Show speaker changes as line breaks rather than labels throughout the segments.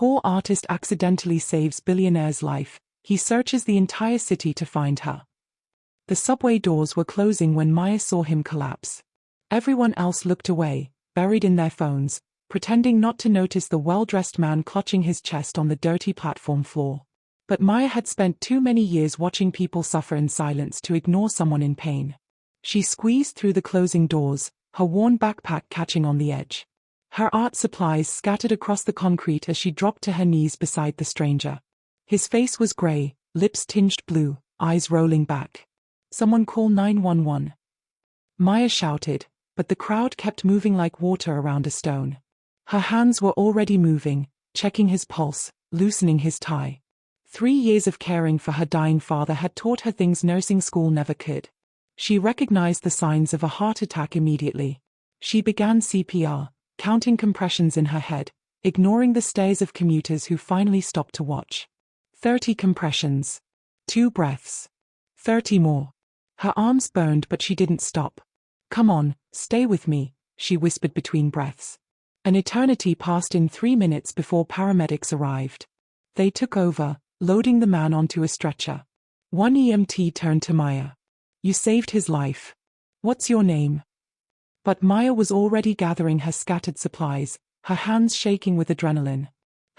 poor artist accidentally saves billionaire's life. He searches the entire city to find her. The subway doors were closing when Maya saw him collapse. Everyone else looked away, buried in their phones, pretending not to notice the well-dressed man clutching his chest on the dirty platform floor. But Maya had spent too many years watching people suffer in silence to ignore someone in pain. She squeezed through the closing doors, her worn backpack catching on the edge. Her art supplies scattered across the concrete as she dropped to her knees beside the stranger. His face was gray, lips tinged blue, eyes rolling back. "Someone call 911. Maya shouted, but the crowd kept moving like water around a stone. Her hands were already moving, checking his pulse, loosening his tie. 3 years of caring for her dying father had taught her things nursing school never could. She recognized the signs of a heart attack immediately. She began CPR, counting compressions in her head, ignoring the stares of commuters who finally stopped to watch. 30 compressions. 2 breaths. 30 more. Her arms burned, but she didn't stop. "Come on, stay with me," she whispered between breaths. An eternity passed in 3 minutes before paramedics arrived. They took over, loading the man onto a stretcher. One EMT turned to Maya. "You saved his life. What's your name?" But Maya was already gathering her scattered supplies, her hands shaking with adrenaline.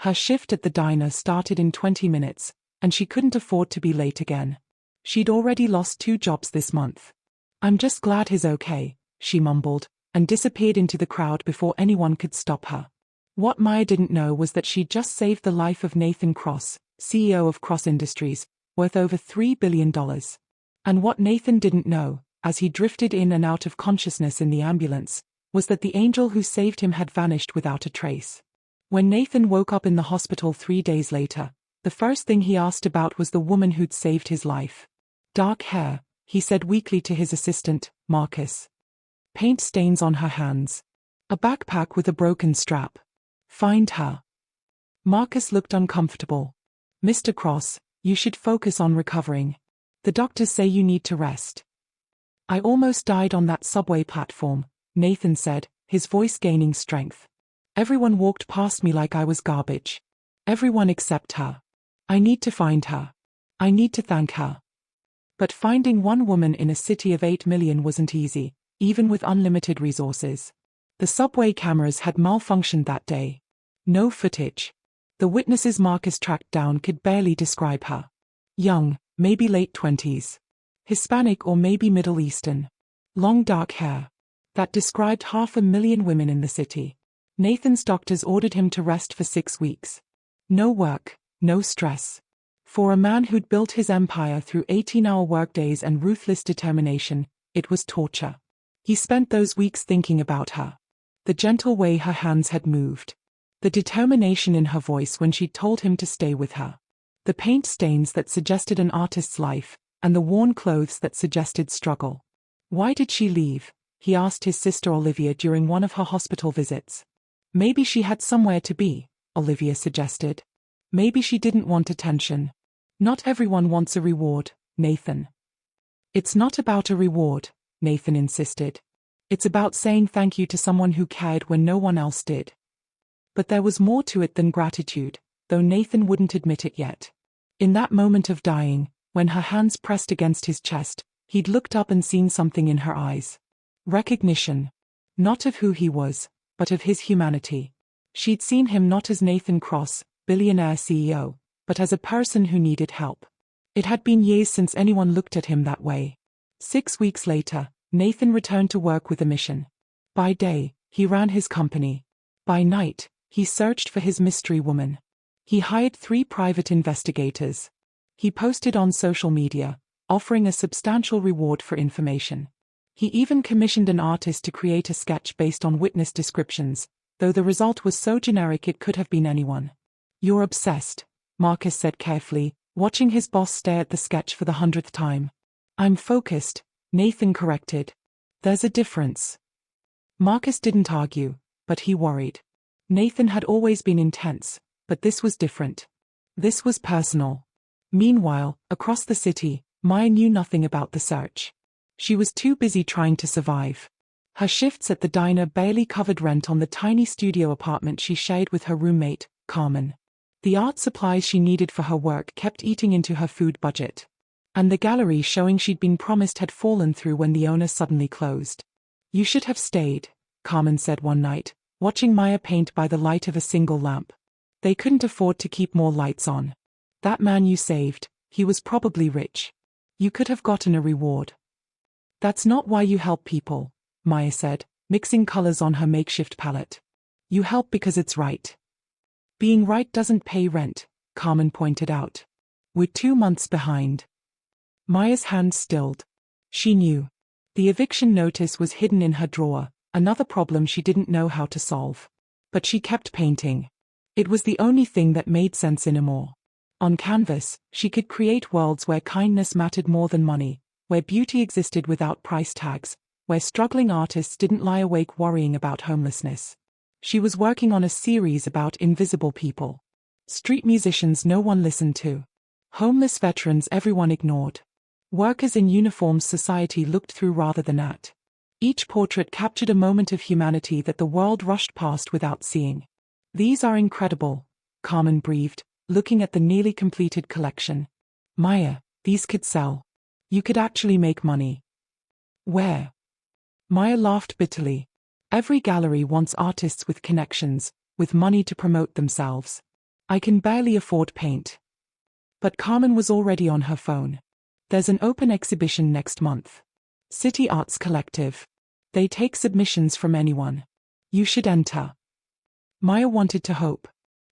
Her shift at the diner started in 20 minutes, and she couldn't afford to be late again. She'd already lost 2 jobs this month. "I'm just glad he's okay," she mumbled, and disappeared into the crowd before anyone could stop her. What Maya didn't know was that she'd just saved the life of Nathan Cross, CEO of Cross Industries, worth over $3 billion. And what Nathan didn't know, as he drifted in and out of consciousness in the ambulance, was that the angel who saved him had vanished without a trace. When Nathan woke up in the hospital 3 days later, the first thing he asked about was the woman who'd saved his life. "Dark hair," he said weakly to his assistant, Marcus. "Paint stains on her hands. A backpack with a broken strap. Find her." Marcus looked uncomfortable. "Mr. Cross, you should focus on recovering. The doctors say you need to rest." "I almost died on that subway platform," Nathan said, his voice gaining strength. "Everyone walked past me like I was garbage. Everyone except her. I need to find her. I need to thank her." But finding one woman in a city of 8 million wasn't easy, even with unlimited resources. The subway cameras had malfunctioned that day. No footage. The witnesses Marcus tracked down could barely describe her. Young, maybe late 20s. Hispanic or maybe Middle Eastern. Long dark hair. That described 500,000 women in the city. Nathan's doctors ordered him to rest for 6 weeks. No work, no stress. For a man who'd built his empire through 18-hour workdays and ruthless determination, it was torture. He spent those weeks thinking about her. The gentle way her hands had moved. The determination in her voice when she'd told him to stay with her. The paint stains that suggested an artist's life, and the worn clothes that suggested struggle. "Why did she leave?" he asked his sister Olivia during one of her hospital visits. "Maybe she had somewhere to be," Olivia suggested. "Maybe she didn't want attention." "Not everyone wants a reward, Nathan." "It's not about a reward," Nathan insisted. "It's about saying thank you to someone who cared when no one else did." But there was more to it than gratitude, though Nathan wouldn't admit it yet. In that moment of dying, when her hands pressed against his chest, he'd looked up and seen something in her eyes. Recognition. Not of who he was, but of his humanity. She'd seen him not as Nathan Cross, billionaire CEO, but as a person who needed help. It had been years since anyone looked at him that way. 6 weeks later, Nathan returned to work with a mission. By day, he ran his company. By night, he searched for his mystery woman. He hired 3 private investigators. He posted on social media, offering a substantial reward for information. He even commissioned an artist to create a sketch based on witness descriptions, though the result was so generic it could have been anyone. "You're obsessed," Marcus said carefully, watching his boss stare at the sketch for the 100th time. "I'm focused," Nathan corrected. "There's a difference." Marcus didn't argue, but he worried. Nathan had always been intense, but this was different. This was personal. Meanwhile, across the city, Maya knew nothing about the search. She was too busy trying to survive. Her shifts at the diner barely covered rent on the tiny studio apartment she shared with her roommate, Carmen. The art supplies she needed for her work kept eating into her food budget. And the gallery showing she'd been promised had fallen through when the owner suddenly closed. "You should have stayed," Carmen said one night, watching Maya paint by the light of a single lamp. "They couldn't afford to keep more lights on. That man you saved, he was probably rich. You could have gotten a reward." "That's not why you help people," Maya said, mixing colors on her makeshift palette. "You help because it's right." "Being right doesn't pay rent," Carmen pointed out. "We're 2 months behind." Maya's hands stilled. She knew. The eviction notice was hidden in her drawer, another problem she didn't know how to solve. But she kept painting. It was the only thing that made sense anymore. On canvas, she could create worlds where kindness mattered more than money, where beauty existed without price tags, where struggling artists didn't lie awake worrying about homelessness. She was working on a series about invisible people. Street musicians no one listened to. Homeless veterans everyone ignored. Workers in uniforms society looked through rather than at. Each portrait captured a moment of humanity that the world rushed past without seeing. "These are incredible," Carmen breathed, looking at the nearly completed collection. "Maya, these could sell. You could actually make money." "Where?" Maya laughed bitterly. "Every gallery wants artists with connections, with money to promote themselves. I can barely afford paint." But Carmen was already on her phone. "There's an open exhibition next month. City Arts Collective. They take submissions from anyone. You should enter." Maya wanted to hope.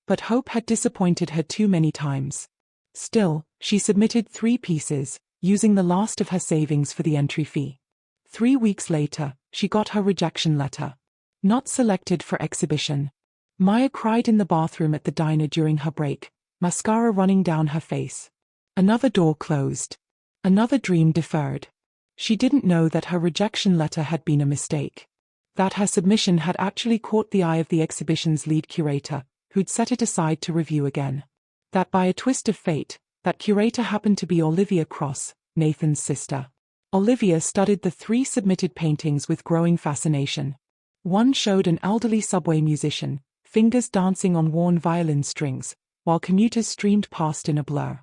But hope had disappointed her too many times. Still, she submitted 3 pieces, using the last of her savings for the entry fee. 3 weeks later, she got her rejection letter. Not selected for exhibition. Maya cried in the bathroom at the diner during her break, mascara running down her face. Another door closed. Another dream deferred. She didn't know that her rejection letter had been a mistake. That her submission had actually caught the eye of the exhibition's lead curator, who'd set it aside to review again. That by a twist of fate, that curator happened to be Olivia Cross, Nathan's sister. Olivia studied the 3 submitted paintings with growing fascination. One showed an elderly subway musician, fingers dancing on worn violin strings, while commuters streamed past in a blur.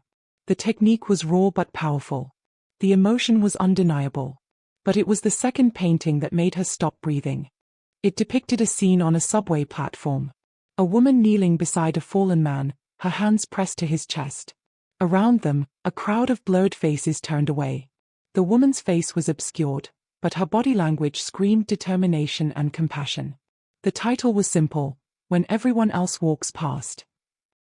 The technique was raw but powerful. The emotion was undeniable. But it was the second painting that made her stop breathing. It depicted a scene on a subway platform. A woman kneeling beside a fallen man, her hands pressed to his chest. Around them, a crowd of blurred faces turned away. The woman's face was obscured, but her body language screamed determination and compassion. The title was simple: When Everyone Else Walks Past.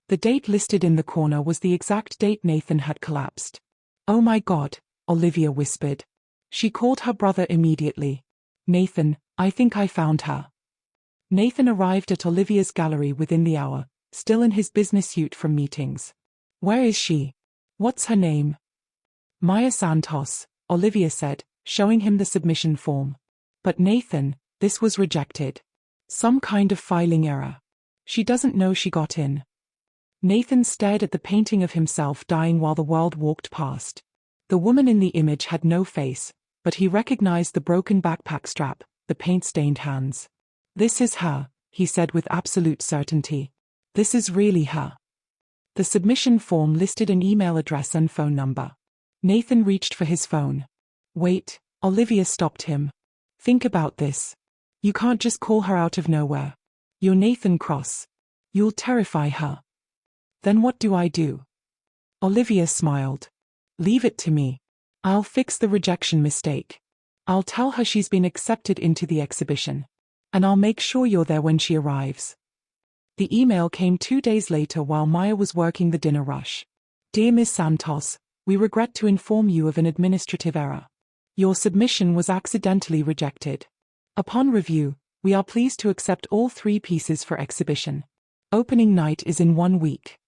The date listed in the corner was the exact date Nathan had collapsed. "Oh my God," Olivia whispered. She called her brother immediately. "Nathan, I think I found her." Nathan arrived at Olivia's gallery within the hour, still in his business suit from meetings. "Where is she? What's her name?" "Maya Santos," Olivia said, showing him the submission form. "But Nathan, this was rejected. Some kind of filing error. She doesn't know she got in." Nathan stared at the painting of himself dying while the world walked past. The woman in the image had no face, but he recognized the broken backpack strap, the paint-stained hands. "This is her," he said with absolute certainty. "This is really her." The submission form listed an email address and phone number. Nathan reached for his phone. "Wait," Olivia stopped him. "Think about this. You can't just call her out of nowhere. You're Nathan Cross. You'll terrify her." "Then what do I do?" Olivia smiled. "Leave it to me. I'll fix the rejection mistake. I'll tell her she's been accepted into the exhibition. And I'll make sure you're there when she arrives." The email came 2 days later while Maya was working the dinner rush. "Dear Ms. Santos, we regret to inform you of an administrative error. Your submission was accidentally rejected. Upon review, we are pleased to accept all 3 pieces for exhibition. Opening night is in 1 week."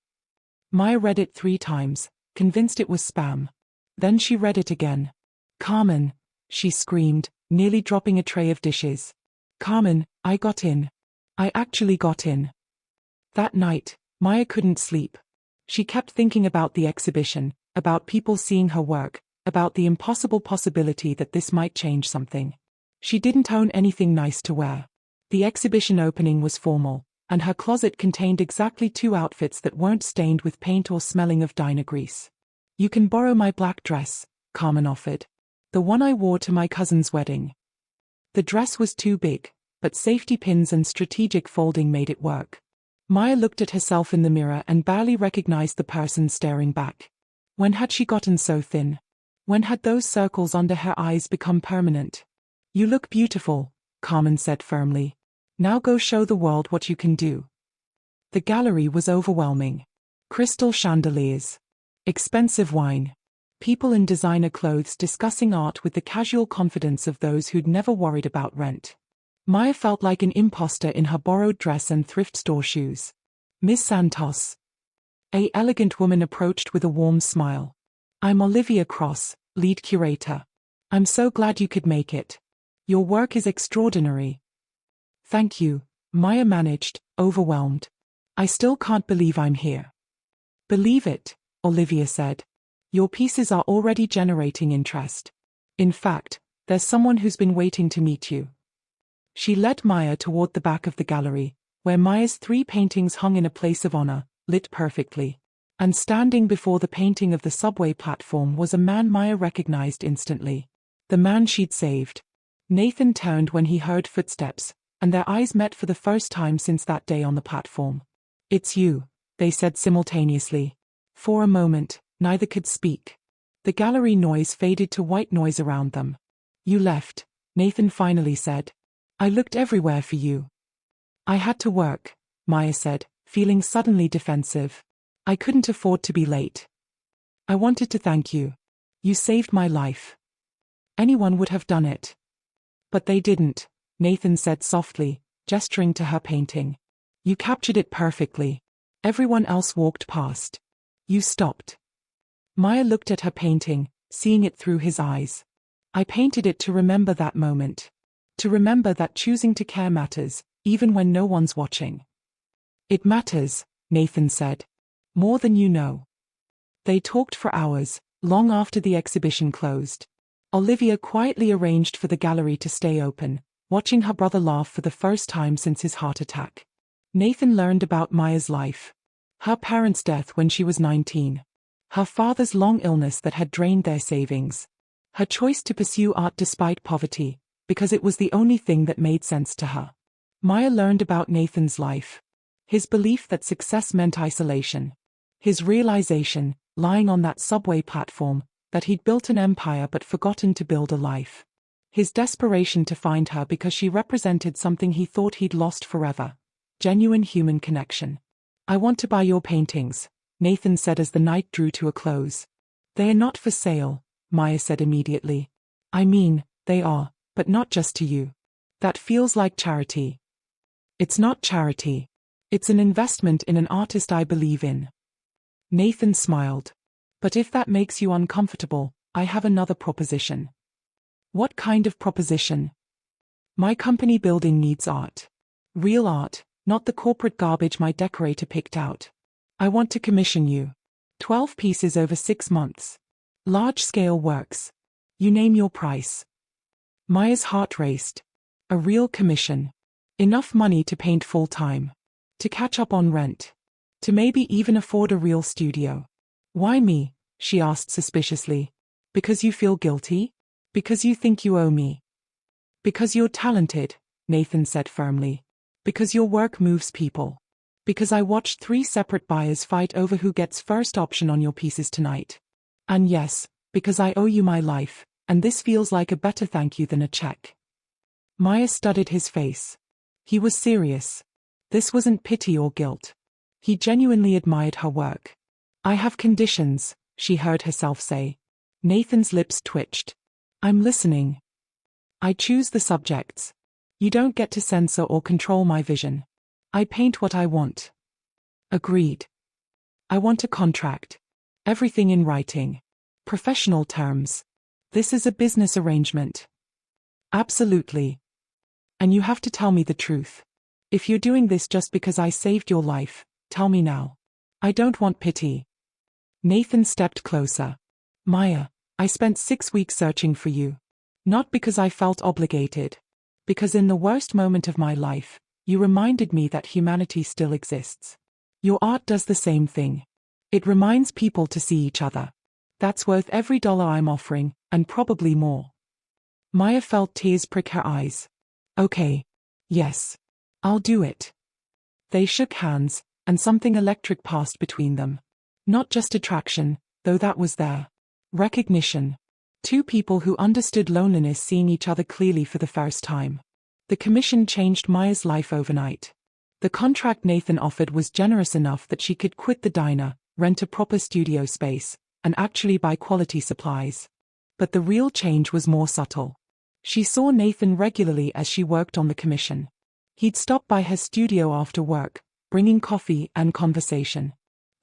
Maya read it 3 times, convinced it was spam. Then she read it again. "Carmen," she screamed, nearly dropping a tray of dishes. "Carmen, I got in. I actually got in." That night, Maya couldn't sleep. She kept thinking about the exhibition, about people seeing her work, about the impossible possibility that this might change something. She didn't own anything nice to wear. The exhibition opening was formal, and her closet contained exactly 2 outfits that weren't stained with paint or smelling of diner grease. "You can borrow my black dress," Carmen offered. "The one I wore to my cousin's wedding." The dress was too big, but safety pins and strategic folding made it work. Maya looked at herself in the mirror and barely recognized the person staring back. When had she gotten so thin? When had those circles under her eyes become permanent? "You look beautiful," Carmen said firmly. "Now go show the world what you can do." The gallery was overwhelming. Crystal chandeliers, expensive wine, people in designer clothes discussing art with the casual confidence of those who'd never worried about rent. Maya felt like an imposter in her borrowed dress and thrift store shoes. "Miss Santos." An elegant woman approached with a warm smile. "I'm Olivia Cross, lead curator. I'm so glad you could make it. Your work is extraordinary." "Thank you," Maya managed, overwhelmed. "I still can't believe I'm here." "Believe it," Olivia said. "Your pieces are already generating interest. In fact, there's someone who's been waiting to meet you." She led Maya toward the back of the gallery, where Maya's 3 paintings hung in a place of honor, lit perfectly. And standing before the painting of the subway platform was a man Maya recognized instantly. The man she'd saved. Nathan turned when he heard footsteps, and their eyes met for the first time since that day on the platform. "It's you," they said simultaneously. For a moment, neither could speak. The gallery noise faded to white noise around them. "You left," Nathan finally said. "I looked everywhere for you." "I had to work," Maya said, feeling suddenly defensive. "I couldn't afford to be late. I wanted to thank you. You saved my life." "Anyone would have done it." "But they didn't," Nathan said softly, gesturing to her painting. "You captured it perfectly. Everyone else walked past. You stopped." Maya looked at her painting, seeing it through his eyes. "I painted it to remember that moment. To remember that choosing to care matters, even when no one's watching." "It matters," Nathan said. "More than you know." They talked for hours, long after the exhibition closed. Olivia quietly arranged for the gallery to stay open, watching her brother laugh for the first time since his heart attack. Nathan learned about Maya's life. Her parents' death when she was 19. Her father's long illness that had drained their savings. Her choice to pursue art despite poverty, because it was the only thing that made sense to her. Maya learned about Nathan's life. His belief that success meant isolation. His realization, lying on that subway platform, that he'd built an empire but forgotten to build a life. His desperation to find her because she represented something he thought he'd lost forever. Genuine human connection. "I want to buy your paintings," Nathan said as the night drew to a close. "They are not for sale," Maya said immediately. "I mean, they are, but not just to you. That feels like charity." "It's not charity. It's an investment in an artist I believe in." Nathan smiled. "But if that makes you uncomfortable, I have another proposition." "What kind of proposition?" "My company building needs art. Real art, not the corporate garbage my decorator picked out. I want to commission you. 12 pieces over 6 months. Large-scale works. You name your price." Maya's heart raced. A real commission. Enough money to paint full-time. To catch up on rent. To maybe even afford a real studio. "Why me?" she asked suspiciously. "Because you feel guilty? Because you think you owe me?" "Because you're talented," Nathan said firmly. "Because your work moves people. Because I watched 3 separate buyers fight over who gets first option on your pieces tonight. And yes, because I owe you my life, and this feels like a better thank you than a check." Maya studied his face. He was serious. This wasn't pity or guilt. He genuinely admired her work. "I have conditions," she heard herself say. Nathan's lips twitched. "I'm listening." "I choose the subjects. You don't get to censor or control my vision. I paint what I want." "Agreed." "I want a contract. Everything in writing. Professional terms. This is a business arrangement." "Absolutely. And you have to tell me the truth. If you're doing this just because I saved your life, tell me now. I don't want pity." Nathan stepped closer. "Maya, I spent 6 weeks searching for you. Not because I felt obligated. Because in the worst moment of my life, You reminded me that humanity still exists. Your art does the same thing. It reminds people to see each other. That's worth every dollar I'm offering, and probably more. Maya felt tears prick her eyes. Okay. Yes. I'll do it. They shook hands, and something electric passed between them. Not just attraction, though that was there. Recognition. Two people who understood loneliness seeing each other clearly for the first time. The commission changed Maya's life overnight. The contract Nathan offered was generous enough that she could quit the diner, rent a proper studio space, and actually buy quality supplies. But the real change was more subtle. She saw Nathan regularly as she worked on the commission. He'd stop by her studio after work, bringing coffee and conversation.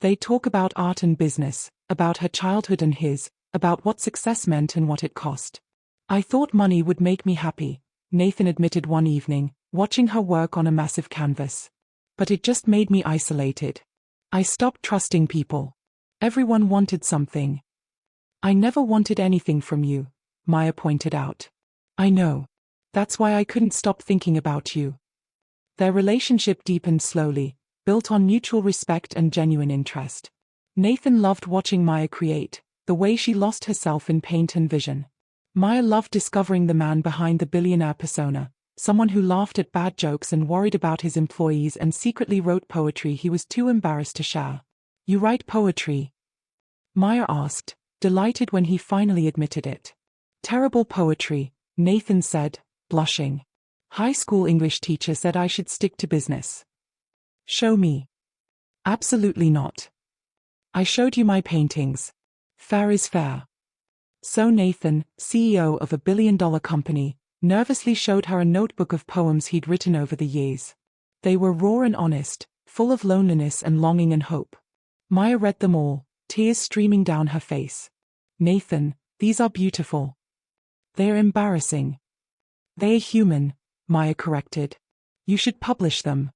They'd talk about art and business, about her childhood and his, about what success meant and what it cost. I thought money would make me happy, Nathan admitted one evening, watching her work on a massive canvas. But it just made me isolated. I stopped trusting people. Everyone wanted something. I never wanted anything from you, Maya pointed out. I know. That's why I couldn't stop thinking about you. Their relationship deepened slowly, built on mutual respect and genuine interest. Nathan loved watching Maya create, the way she lost herself in paint and vision. Maya loved discovering the man behind the billionaire persona, someone who laughed at bad jokes and worried about his employees and secretly wrote poetry he was too embarrassed to share. You write poetry? Maya asked, delighted when he finally admitted it. Terrible poetry, Nathan said, blushing. High school English teacher said I should stick to business. Show me. Absolutely not. I showed you my paintings. Fair is fair. So Nathan, CEO of a billion-dollar company, nervously showed her a notebook of poems he'd written over the years. They were raw and honest, full of loneliness and longing and hope. Maya read them all, tears streaming down her face. Nathan, these are beautiful. They're embarrassing. They're human, Maya corrected. You should publish them.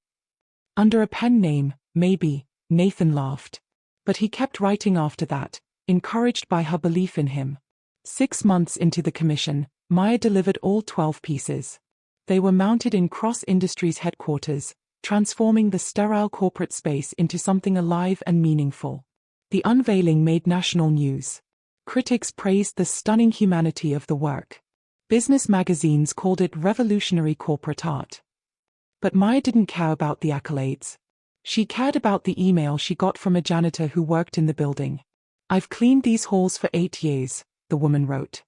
Under a pen name, maybe, Nathan laughed. But he kept writing after that, encouraged by her belief in him. 6 months into the commission, Maya delivered all 12 pieces. They were mounted in Cross Industries headquarters, transforming the sterile corporate space into something alive and meaningful. The unveiling made national news. Critics praised the stunning humanity of the work. Business magazines called it revolutionary corporate art. But Maya didn't care about the accolades. She cared about the email she got from a janitor who worked in the building. I've cleaned these halls for 8 years, the woman wrote.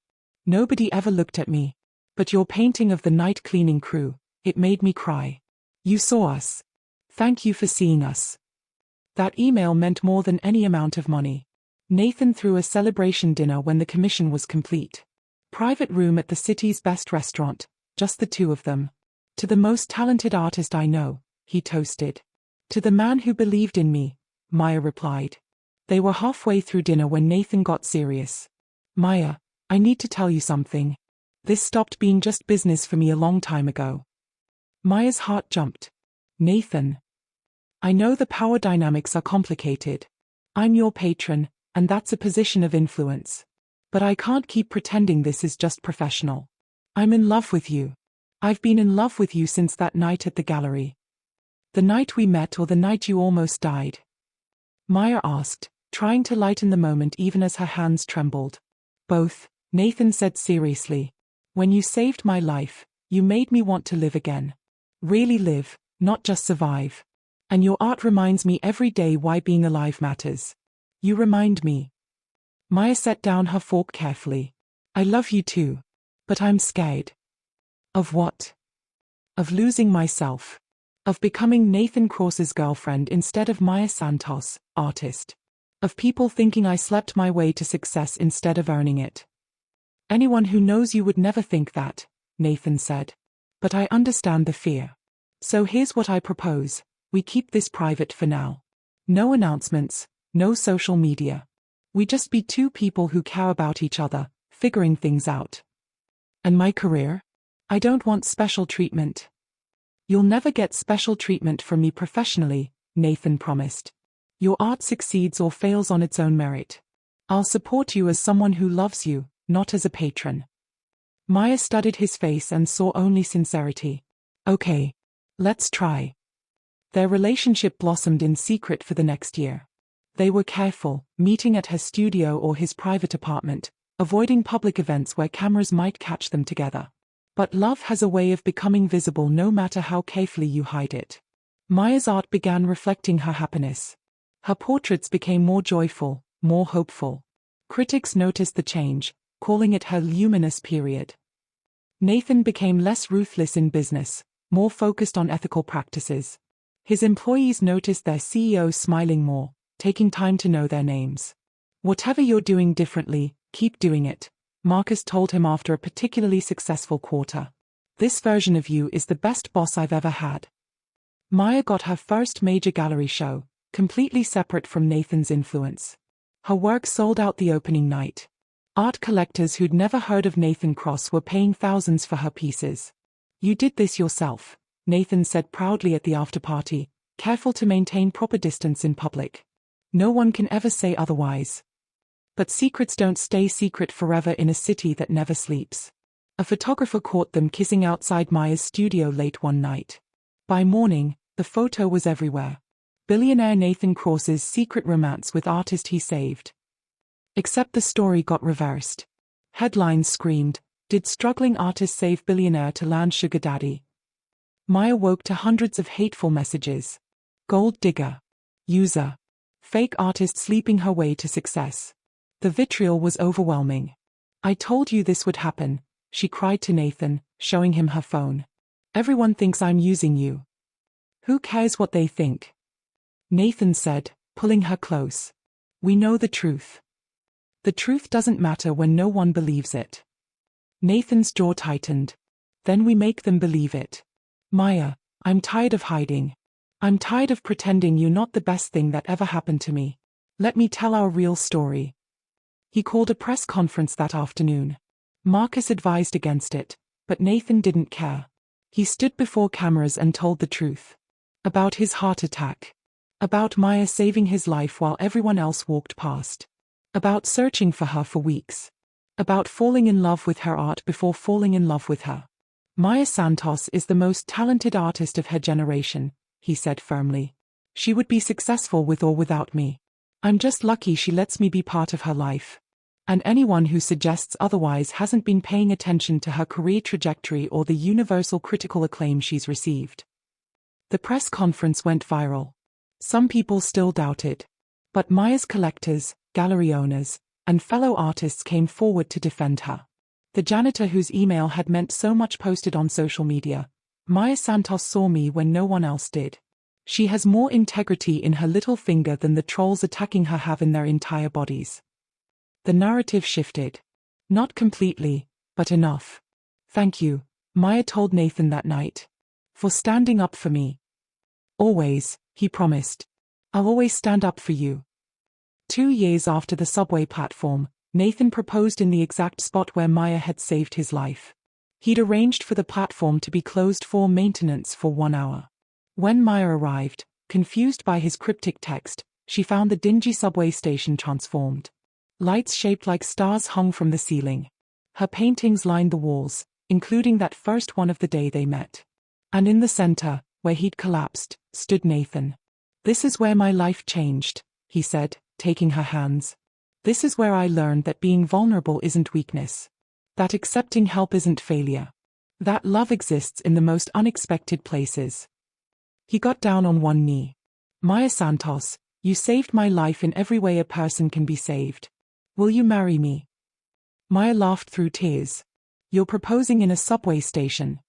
Nobody ever looked at me. But your painting of the night cleaning crew, it made me cry. You saw us. Thank you for seeing us. That email meant more than any amount of money. Nathan threw a celebration dinner when the commission was complete. Private room at the city's best restaurant, just the two of them. To the most talented artist I know, he toasted. To the man who believed in me, Maya replied. They were halfway through dinner when Nathan got serious. Maya, I need to tell you something. This stopped being just business for me a long time ago. Maya's heart jumped. Nathan. I know the power dynamics are complicated. I'm your patron, and that's a position of influence. But I can't keep pretending this is just professional. I'm in love with you. I've been in love with you since that night at the gallery. The night we met or the night you almost died? Maya asked, trying to lighten the moment even as her hands trembled. Both, Nathan said seriously. When you saved my life, you made me want to live again. Really live, not just survive. And your art reminds me every day why being alive matters. You remind me. Maya set down her fork carefully. I love you too. But I'm scared. Of what? Of losing myself. Of becoming Nathan Cross's girlfriend instead of Maya Santos, artist. Of people thinking I slept my way to success instead of earning it. Anyone who knows you would never think that, Nathan said. But I understand the fear. So here's what I propose. We keep this private for now. No announcements, no social media. We just be two people who care about each other, figuring things out. And my career? I don't want special treatment. You'll never get special treatment from me professionally, Nathan promised. Your art succeeds or fails on its own merit. I'll support you as someone who loves you, not as a patron. Maya studied his face and saw only sincerity. Okay. Let's try. Their relationship blossomed in secret for the next year. They were careful, meeting at her studio or his private apartment, avoiding public events where cameras might catch them together. But love has a way of becoming visible no matter how carefully you hide it. Maya's art began reflecting her happiness. Her portraits became more joyful, more hopeful. Critics noticed the change, calling it her luminous period. Nathan became less ruthless in business, more focused on ethical practices. His employees noticed their CEO smiling more, taking time to know their names. Whatever you're doing differently, keep doing it, Marcus told him after a particularly successful quarter. This version of you is the best boss I've ever had. Maya got her first major gallery show, completely separate from Nathan's influence. Her work sold out the opening night. Art collectors who'd never heard of Nathan Cross were paying thousands for her pieces. You did this yourself, Nathan said proudly at the after-party, careful to maintain proper distance in public. No one can ever say otherwise. But secrets don't stay secret forever in a city that never sleeps. A photographer caught them kissing outside Maya's studio late one night. By morning, the photo was everywhere. Billionaire Nathan Cross's secret romance with artist he saved. Except the story got reversed. Headlines screamed, "Did struggling artist save billionaire to land sugar daddy?" Maya woke to hundreds of hateful messages. Gold digger. User. Fake artist sleeping her way to success. The vitriol was overwhelming. "I told you this would happen," she cried to Nathan, showing him her phone. "Everyone thinks I'm using you." "Who cares what they think?" Nathan said, pulling her close. "We know the truth. The truth doesn't matter when no one believes it." Nathan's jaw tightened. "Then we make them believe it. Maya, I'm tired of hiding. I'm tired of pretending you're not the best thing that ever happened to me. Let me tell our real story." He called a press conference that afternoon. Marcus advised against it, but Nathan didn't care. He stood before cameras and told the truth. About his heart attack. About Maya saving his life while everyone else walked past. About searching for her for weeks. About falling in love with her art before falling in love with her. "Maya Santos is the most talented artist of her generation," he said firmly. "She would be successful with or without me. I'm just lucky she lets me be part of her life. And anyone who suggests otherwise hasn't been paying attention to her career trajectory or the universal critical acclaim she's received." The press conference went viral. Some people still doubted. But Maya's collectors, gallery owners, and fellow artists came forward to defend her. The janitor whose email had meant so much posted on social media, "Maya Santos saw me when no one else did. She has more integrity in her little finger than the trolls attacking her have in their entire bodies." The narrative shifted. Not completely, but enough. "Thank you," Maya told Nathan that night. "For standing up for me." "Always," he promised. "I'll always stand up for you." 2 years after the subway platform, Nathan proposed in the exact spot where Maya had saved his life. He'd arranged for the platform to be closed for maintenance for 1 hour. When Maya arrived, confused by his cryptic text, she found the dingy subway station transformed. Lights shaped like stars hung from the ceiling. Her paintings lined the walls, including that first one of the day they met. And in the center, where he'd collapsed, stood Nathan. "This is where my life changed," he said, taking her hands. "This is where I learned that being vulnerable isn't weakness. That accepting help isn't failure. That love exists in the most unexpected places." He got down on one knee. "Maya Santos, you saved my life in every way a person can be saved. Will you marry me?" Maya laughed through tears. "You're proposing in a subway station."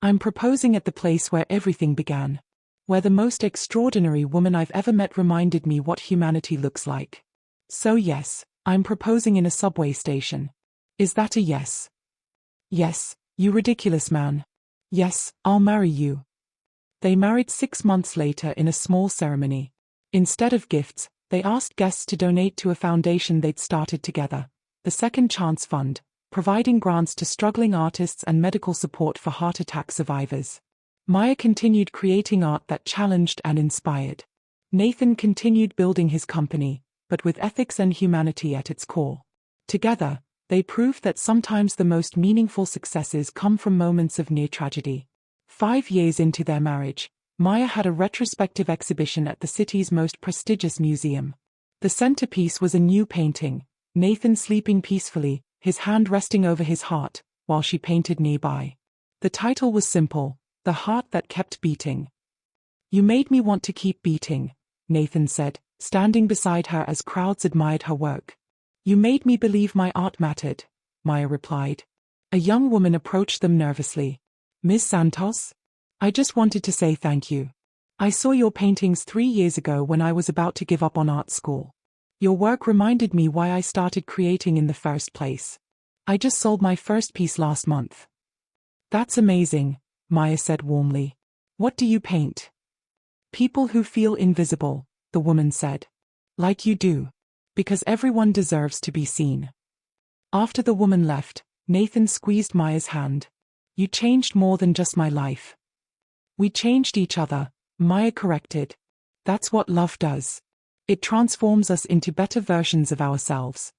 "I'm proposing at the place where everything began. Where the most extraordinary woman I've ever met reminded me what humanity looks like. So yes, I'm proposing in a subway station. Is that a yes?" "Yes, you ridiculous man. Yes, I'll marry you." They married 6 months later in a small ceremony. Instead of gifts, they asked guests to donate to a foundation they'd started together, the Second Chance Fund, providing grants to struggling artists and medical support for heart attack survivors. Maya continued creating art that challenged and inspired. Nathan continued building his company, but with ethics and humanity at its core. Together, they proved that sometimes the most meaningful successes come from moments of near tragedy. 5 years into their marriage, Maya had a retrospective exhibition at the city's most prestigious museum. The centerpiece was a new painting, Nathan sleeping peacefully, his hand resting over his heart, while she painted nearby. The title was simple, The Heart That Kept Beating. "You made me want to keep beating," Nathan said, standing beside her as crowds admired her work. "You made me believe my art mattered," Maya replied. A young woman approached them nervously. "Ms. Santos? I just wanted to say thank you. I saw your paintings 3 years ago when I was about to give up on art school. Your work reminded me why I started creating in the first place. I just sold my first piece last month." "That's amazing," Maya said warmly. "What do you paint?" "People who feel invisible," the woman said. "Like you do. Because everyone deserves to be seen." After the woman left, Nathan squeezed Maya's hand. "You changed more than just my life." "We changed each other," Maya corrected. "That's what love does. It transforms us into better versions of ourselves."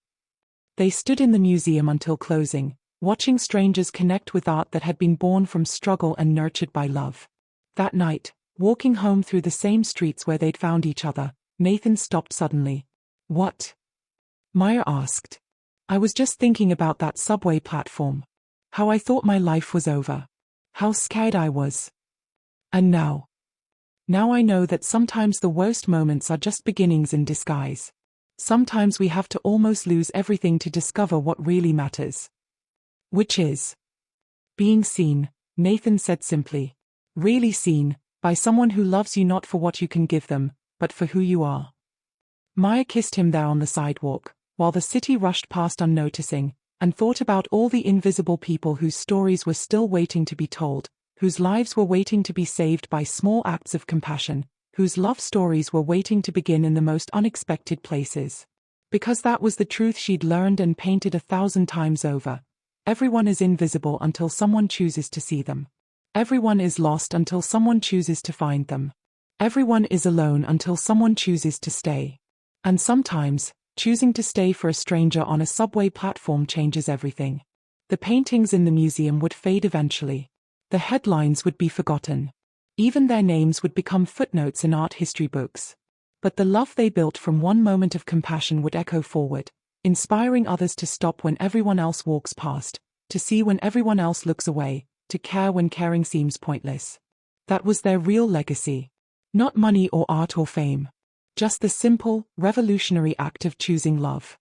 They stood in the museum until closing, watching strangers connect with art that had been born from struggle and nurtured by love. That night, walking home through the same streets where they'd found each other, Nathan stopped suddenly. "What?" Maya asked. "I was just thinking about that subway platform. How I thought my life was over. How scared I was. And now I know that sometimes the worst moments are just beginnings in disguise. Sometimes we have to almost lose everything to discover what really matters. Which is being seen," Nathan said simply. "Really seen, by someone who loves you not for what you can give them, but for who you are." Maya kissed him there on the sidewalk, while the city rushed past unnoticing, and thought about all the invisible people whose stories were still waiting to be told, whose lives were waiting to be saved by small acts of compassion, whose love stories were waiting to begin in the most unexpected places. Because that was the truth she'd learned and painted 1,000 times over. Everyone is invisible until someone chooses to see them. Everyone is lost until someone chooses to find them. Everyone is alone until someone chooses to stay. And sometimes, choosing to stay for a stranger on a subway platform changes everything. The paintings in the museum would fade eventually. The headlines would be forgotten. Even their names would become footnotes in art history books. But the love they built from one moment of compassion would echo forward, inspiring others to stop when everyone else walks past, to see when everyone else looks away, to care when caring seems pointless. That was their real legacy. Not money or art or fame. Just the simple, revolutionary act of choosing love.